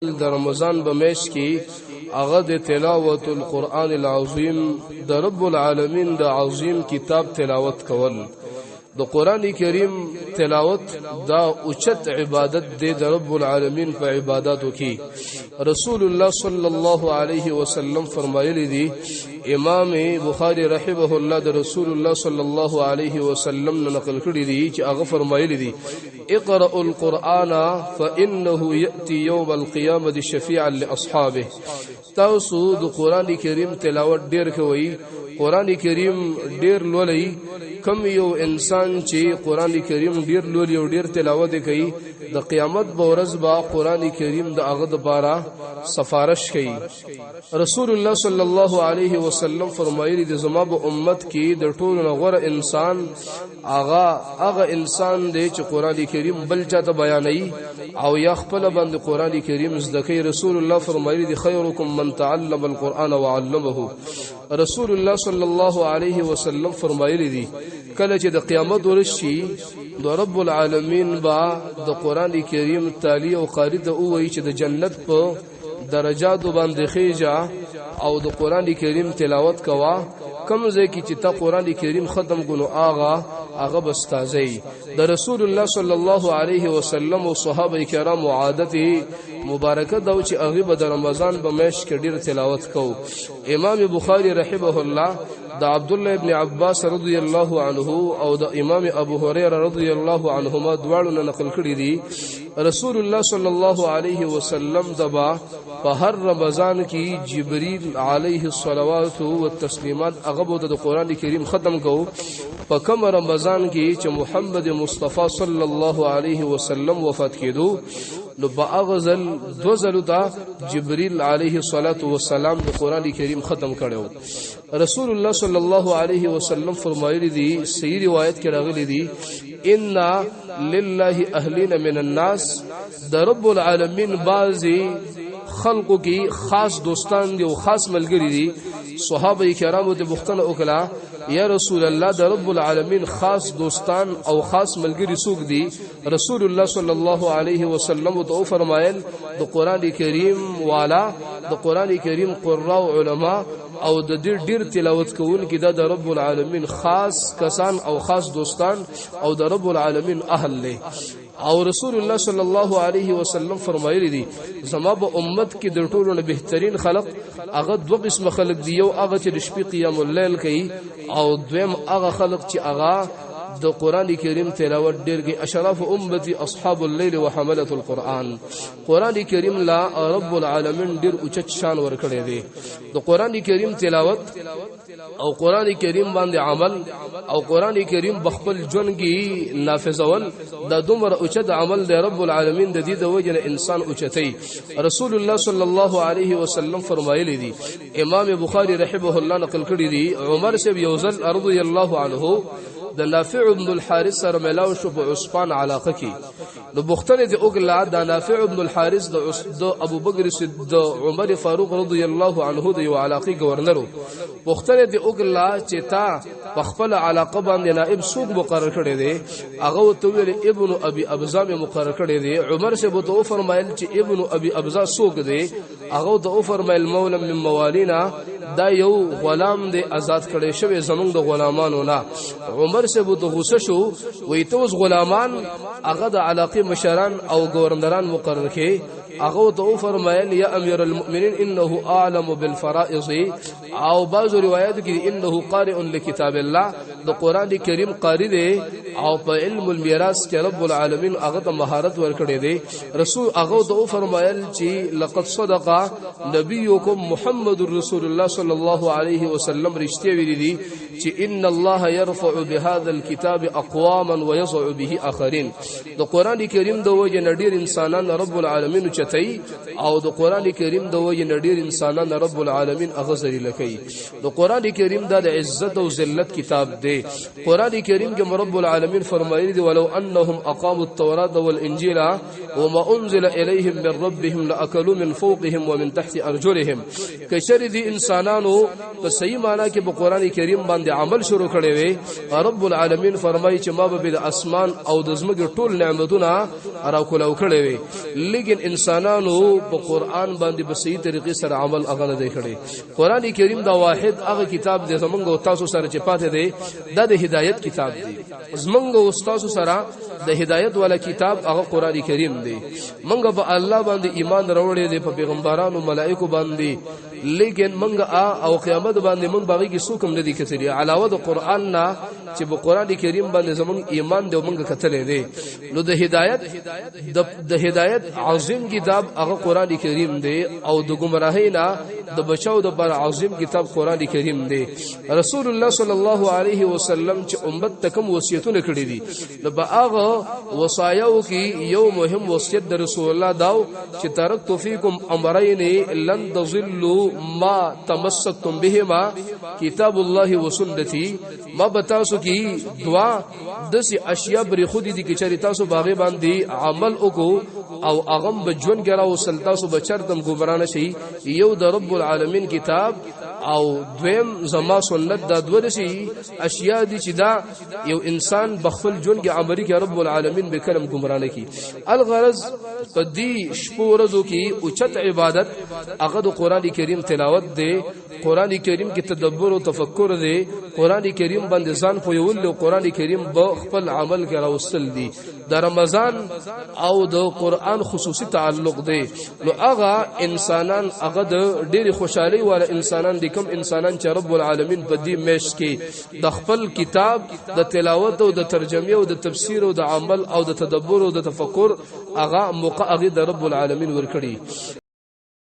د رمضان بمیش کی هغه د تلاوت القرآن العظیم د رب العالمین د عظیم کتاب تلاوت کول د قرآن کریم تلاوت دا اوچت عبادت دی د رب العالمین په عبادتو کې رسول الله صلی الله علیه وسلم فرمایلی دی امام بخاری رحمه الله د رسول الله صلی الله علیه وسلم نقل کړی دی چې هغه فرمایلی دی اقرأ القرآن فإنه يأتي يوم القيامة شفيعا لأصحابه تاسو د قرآن کریم تلاوت ډیر کوي قرآن کریم ډیر لولي کم یو انسان چې قرآن کریم ډیر لولي او ډیر تلاوت کوي د قیامت په ورځ با قرآن کریم د هغه لپاره سفارش کوي رسول الله صلی الله علیه وسلم فرمایلی د زما په امت کې د ټولو غوره انسان هغه انسان دی چې قرآن کریم بل چاته بیانوي او یا خپل باندې قرآن کریم زده کوي رسول الله فرمایلی دی خیرکم من تعلم القرآن وعلمه رسول الله صلی الله علیه وسلم فرمایلی دی کله چې د قیامت ورځ شي د رب العالمین با د قرآن کریم تالی او قاری ته وایي چې د جنت په درجاتو باندې خېجا او د قرآن کریم تلاوت کوا کم ځای کې چې تا قرآن کریم ختم کړو هغه بستازي د رسول الله صلی الله علیه وسلم او صحابه کرام عادته مبارکه دا چې هغه به د رمضان په میاشت کې ډیر تلاوت کو امام بخاری رحمه الله د عبد الله ابن عباس رضی الله عنه او د امام ابو هريره رضی الله عنهما دواړو نقل کړی دي رسول الله صلی الله علیه وسلم دبا په هر رمضان کې جبريل علیه الصلوات والتسلیمات هغه د قرآن کریم ختم کو په کوم رمضان کې چې محمد مصطفی صلی الله علیه وسلم وفات کېدو نو باغزل دوزلو دا جبريل علیه الصلاة والسلام د قرآن کریم ختم کړو رسول الله صلی الله علیه وسلم فرمایلی دی صحیح روایت کې راغلی دی ان لله اهلین من الناس د رب العالمین بعضی خلقو کی خاص دوستان دی او خاص ملګری دي صحابه کرامو ته بوختنه وکړه یا رسول الله د رب العالمین خاص دوستان او خاص ملګری څوک دي رسول الله صلی الله علیه وسلم ته فرمایل د قران کریم والا د قران کریم قراء علما او د ډیر تلاوت کوونکي د رب العالمین خاص کسان او خاص دوستان او د رب العالمین اهل له او رسول الله صلی الله علیه وسلم فرمایلی دي زما په امت کې د ټولو نه بهترین خلق هغه دوه قسم خلق دی یو هغه چې د شپې قیام الليل کوي او دویم هغه خلق چې هغه د قرآن کریم تلاوت ډیر کې اشراف امتی اصحاب الليل وحمله القرآن قرآن کریم لا رب العالمین ډیر اوچت شان ورکړي دي د قرآن کریم تلاوت او قرآن کریم باندې عمل او قرآن کریم بخپل جون کې نافذول د دومره اوچت عمل دی رب العالمین د دې د وجه انسان اوچتي رسول الله صلی الله علیه وسلم فرمایلی دي امام بخاری رحمه الله نقل کړی دي عمر سے یوزل رضی الله عنه د نافع ابن الحارث سره ملاو شو په عثمان علاقه کې نو بوختنه د اوګلا د نافع ابن الحارث د ابو بکر صدیق عمر فاروق رضی الله عنه د یو علاقه گورنر بوختنه د اوګلا چې تا په خپل علاقه باندې نائب سوق مقرر کړی دی هغه تو ویل ابن ابي ابزا مقرر کړی دی عمر سے بو تو فرمایل چې ابن ابي ابزا سوق دی هغه تو فرمایل مولا من موالينا دا یو غلام دی آزاد کړي شوی زمونږ د غلامانو نه عمر سے بو تو غوسه شو وې توس غلامان هغه د علاقه مشران او گورنران مقرر کړي هغه تو فرمایل یا امیر المؤمنین انه اعلم بالفرائض او بعض روایت کې انه قارئ لكتاب الله د قران کریم قاری دی او په علم المیراث کې رب العالمین هغه ته مهارت ورکړي دی رسول هغه تو فرمایل چې لقد صدق نبيكم محمد رسول الله صلی الله علیه وسلم رښتیا ویلي دي چې ان الله يرفع بهذا الكتاب اقواما ويضع به اخرين د قران کریم د وجه نډیر انسانان رب العالمین چتای او د قران کریم د وجه نډیر انسانان رب العالمین اغزری لکای د قران کریم د عزت او ذلت کتاب دی قران کریم کې رب العالمین العالمین فرمایلی دی ولو انهم اقاموا التوراة والانجيل وما انزل اليهم من ربهم لاكلوا من فوقهم ومن تحت ارجلهم کشر دی انسانانو په صحیح معنی کې په قران کریم باندې عمل شروع کړي وي رب العالمین فرمایي چې ما به د اسمان او د زمکه ټول نعمتونه راکولو کړي وي لیکن انسانانو په قران باندې په صحیح طریقې سره عمل اغه نه کړي قران کریم دا واحد هغه کتاب دی زمونږ او تاسو سره چې پاتې دی دا د هدایت کتاب دی زمونږ او تاسو سره د هدایت والا کتاب هغه قران کریم دی مونږ به الله باندې ایمان راوړې دی په پیغمبرانو ملائکه باندې لیکن مونږ او قیامت باندې مونږ باغی کې څوک هم نه دي کتلي علاوه د قران نه چې په قران کریم باندې زمونږ ایمان دی مونږ کتلې دی نو د هدایت عظیم کتاب هغه قران کریم دی او د گمراهی نه د بچاو د بر عظیم کتاب قران کریم دی رسول الله صلی الله علیه وسلم چې امت تکم وصیتونه کړی دي نو باغه وصایو کې یو مهم وصیت د رسول الله داو چې ترکت فیکم امرین لن تضلوا ما تمسكتم بهما کتاب الله وسنتي ما بتاسو کی دعا دسی اشیاء بری خودی دی چې تاسو باغې باندې عمل وکړو او اغم بجون ګرا او سلتاسو بچردم ګبرانه شي یو د رب العالمین کتاب او دویم زما سنت دا دوه شي اشیاء دي چې دا یو انسان بخفل جون کې عملي کې رب العالمین به کلم ګمرانه کی الغرض په دې شپو ورځو کې اوچت عبادت هغه د قران کریم تلاوت دی قران کریم کې تدبر او تفکر دی قران کریم باندې ځان په یول او قران کریم به خپل عمل کې راوصل دي د رمضان او د قران خصوصي تعلق دی نو هغه انسانان هغه د ډېری خوشحالي ولا انسانان دي کوم انسانان چې رب العالمین په دې میش کې د خپل کتاب د تلاوت او د ترجمه او د تفسیر او د عمل او د تدبر او د تفکر هغه موقع د رب العالمین ورکړي